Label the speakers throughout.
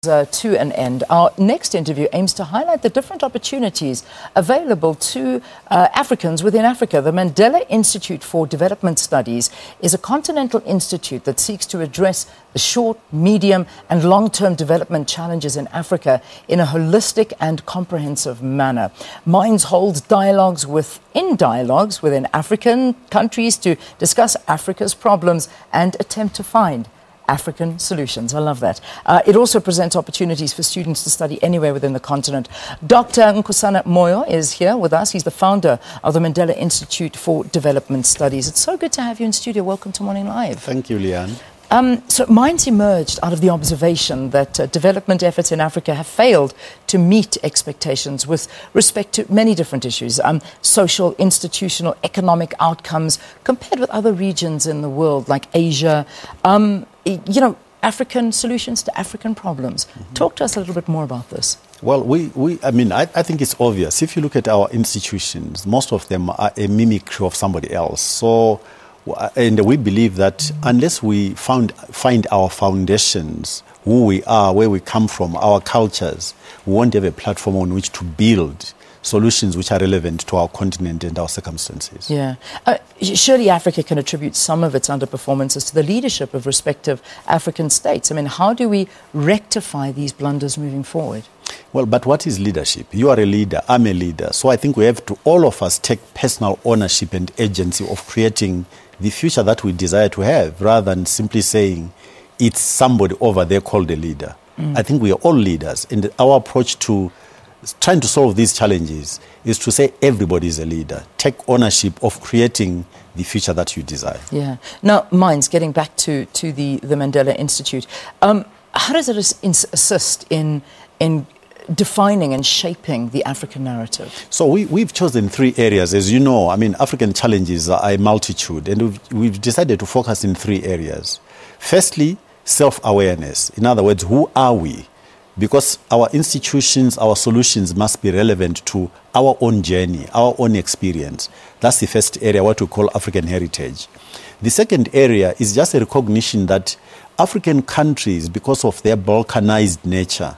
Speaker 1: To an end. Our next interview aims to highlight the different opportunities available to Africans within Africa. The Mandela Institute for Development Studies is a continental institute that seeks to address the short, medium and long-term development challenges in Africa in a holistic and comprehensive manner. Minds holds dialogues within African countries to discuss Africa's problems and attempt to find African solutions. I love that. It also presents opportunities for students to study anywhere within the continent. Dr. Nkosana Moyo is here with us. He's the founder of the Mandela Institute for Development Studies. It's so good to have you in studio. Welcome to Morning Live.
Speaker 2: Thank you, Leanne.
Speaker 1: So minds emerged out of the observation that development efforts in Africa have failed to meet expectations with respect to many different issues, social, institutional, economic outcomes, compared with other regions in the world like Asia, African solutions to African problems. Talk to us a little bit more about this.
Speaker 2: Well, I think it's obvious. If you look at our institutions, most of them are a mimicry of somebody else. And we believe that unless we find our foundations, who we are, where we come from, our cultures, we won't have a platform on which to build solutions which are relevant to our continent and our circumstances.
Speaker 1: Yeah. Surely Africa can attribute some of its underperformances to the leadership of respective African states. I mean, how do we rectify these blunders moving forward?
Speaker 2: Well, but what is leadership? You are a leader, I'm a leader. So I think we have to, all of us, take personal ownership and agency of creating the future that we desire to have, rather than simply saying it's somebody over there called a leader. I think we are all leaders, and our approach to trying to solve these challenges is to say everybody is a leader. Take ownership of creating the future that you desire.
Speaker 1: Yeah. Now, Minds, getting back to the Mandela Institute, how does it assist in defining and shaping the African narrative?
Speaker 2: So we've chosen 3 areas. As you know, African challenges are a multitude, and we've decided to focus in 3 areas. Firstly, self-awareness. In other words, who are we? Because our institutions, our solutions must be relevant to our own journey, our own experience. That's the first area, what we call African heritage. The second area is just a recognition that African countries, because of their balkanized nature,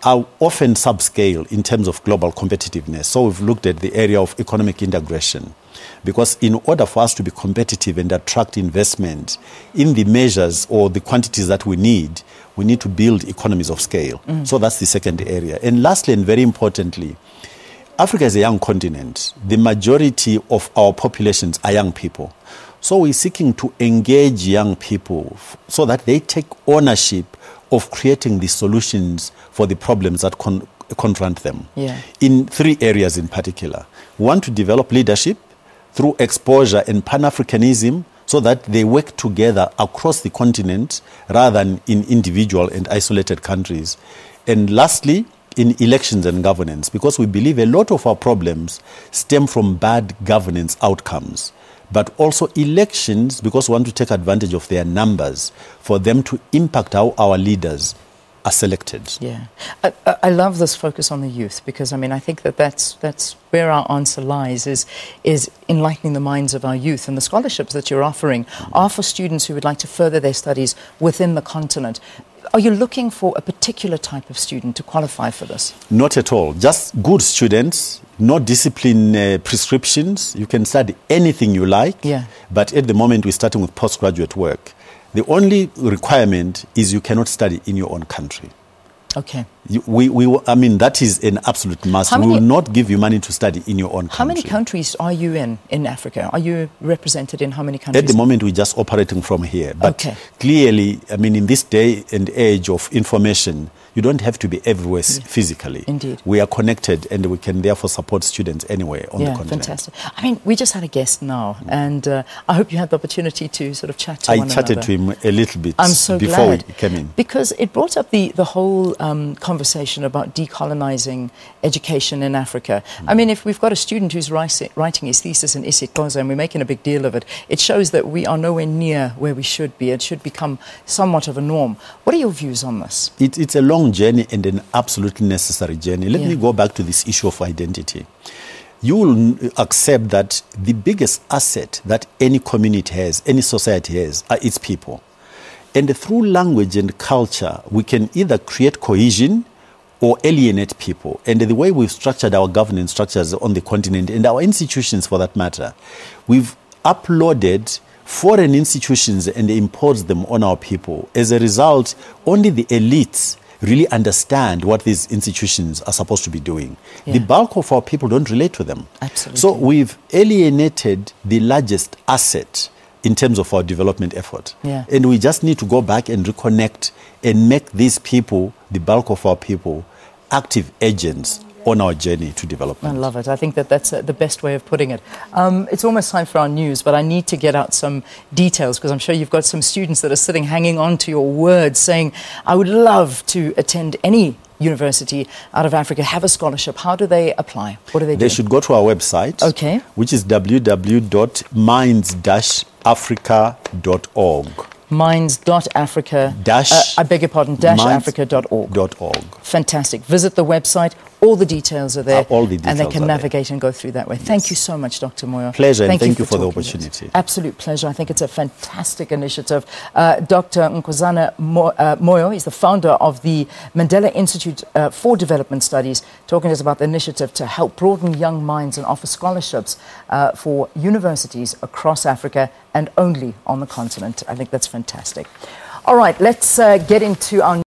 Speaker 2: are often subscale in terms of global competitiveness. So we've looked at the area of economic integration, because in order for us to be competitive and attract investment in the measures or the quantities that we need to build economies of scale. So that's the second area. And lastly, and very importantly, Africa is a young continent. The majority of our populations are young people. So we're seeking to engage young people so that they take ownership of creating the solutions for the problems that confront them. In 3 areas in particular. We want to develop leadership through exposure and Pan-Africanism, so that they work together across the continent rather than in individual and isolated countries. And lastly, in elections and governance, because we believe a lot of our problems stem from bad governance outcomes, but also elections, because we want to take advantage of their numbers for them to impact how our leaders are selected.
Speaker 1: Yeah, I love this focus on the youth, because I think that's where our answer lies, is enlightening the minds of our youth. And the scholarships that you're offering are for students who would like to further their studies within the continent. Are you looking for a particular type of student to qualify for this?
Speaker 2: Not at all. Just good students, no discipline prescriptions. You can study anything you like. But at the moment, we're starting with postgraduate work. The only requirement is you cannot study in your own country.
Speaker 1: Okay.
Speaker 2: That is an absolute must. We will not give you money to study in your own country.
Speaker 1: How many countries are you in Africa? Are you represented in how many countries?
Speaker 2: At the moment, we're just operating from here. But clearly, in this day and age of information, you don't have to be everywhere physically.
Speaker 1: Indeed.
Speaker 2: We are connected, and we can therefore support students anywhere on the continent.
Speaker 1: Fantastic. We just had a guest now, and I hope you had the opportunity to sort of chat to one another.
Speaker 2: I chatted to him a little bit before we came in.
Speaker 1: Because it brought up the whole conversation about decolonizing education in Africa. If we've got a student who's writing his thesis in isiXhosa and we're making a big deal of it, it shows that we are nowhere near where we should be. It should become somewhat of a norm. What are your views on this?
Speaker 2: It's a long journey and an absolutely necessary journey. Let me go back to this issue of identity. You will accept that the biggest asset that any community has, any society has, are its people. And through language and culture, we can either create cohesion or alienate people. And the way we've structured our governance structures on the continent, and our institutions for that matter, we've uploaded foreign institutions and imposed them on our people. As a result, only the elites really understand what these institutions are supposed to be doing. Yeah. The bulk of our people don't relate to them.
Speaker 1: Absolutely.
Speaker 2: So we've alienated the largest asset in terms of our development effort.
Speaker 1: Yeah.
Speaker 2: And we just need to go back and reconnect and make these people, the bulk of our people, active agents on our journey to development.
Speaker 1: I love it. I think that's the best way of putting it. It's almost time for our news, but I need to get out some details because I'm sure you've got some students that are sitting hanging on to your words saying, I would love to attend any university out of Africa, have a scholarship. How do they apply? What do they do?
Speaker 2: They should go to our website,
Speaker 1: okay,
Speaker 2: which is www.minds-africa.org.
Speaker 1: Minds.africa, I beg your pardon, -africa.org. Fantastic. Visit the website. All the details are there.
Speaker 2: All the details
Speaker 1: and they can
Speaker 2: are
Speaker 1: navigate
Speaker 2: there.
Speaker 1: And go through that way. Thank you so much, Dr. Moyo.
Speaker 2: Pleasure, and thank you for the opportunity.
Speaker 1: Absolute pleasure. I think it's a fantastic initiative. Dr. Nkosana Moyo is the founder of the Mandela Institute for Development Studies, talking to us about the initiative to help broaden young minds and offer scholarships for universities across Africa and only on the continent. I think that's fantastic. All right, let's get into our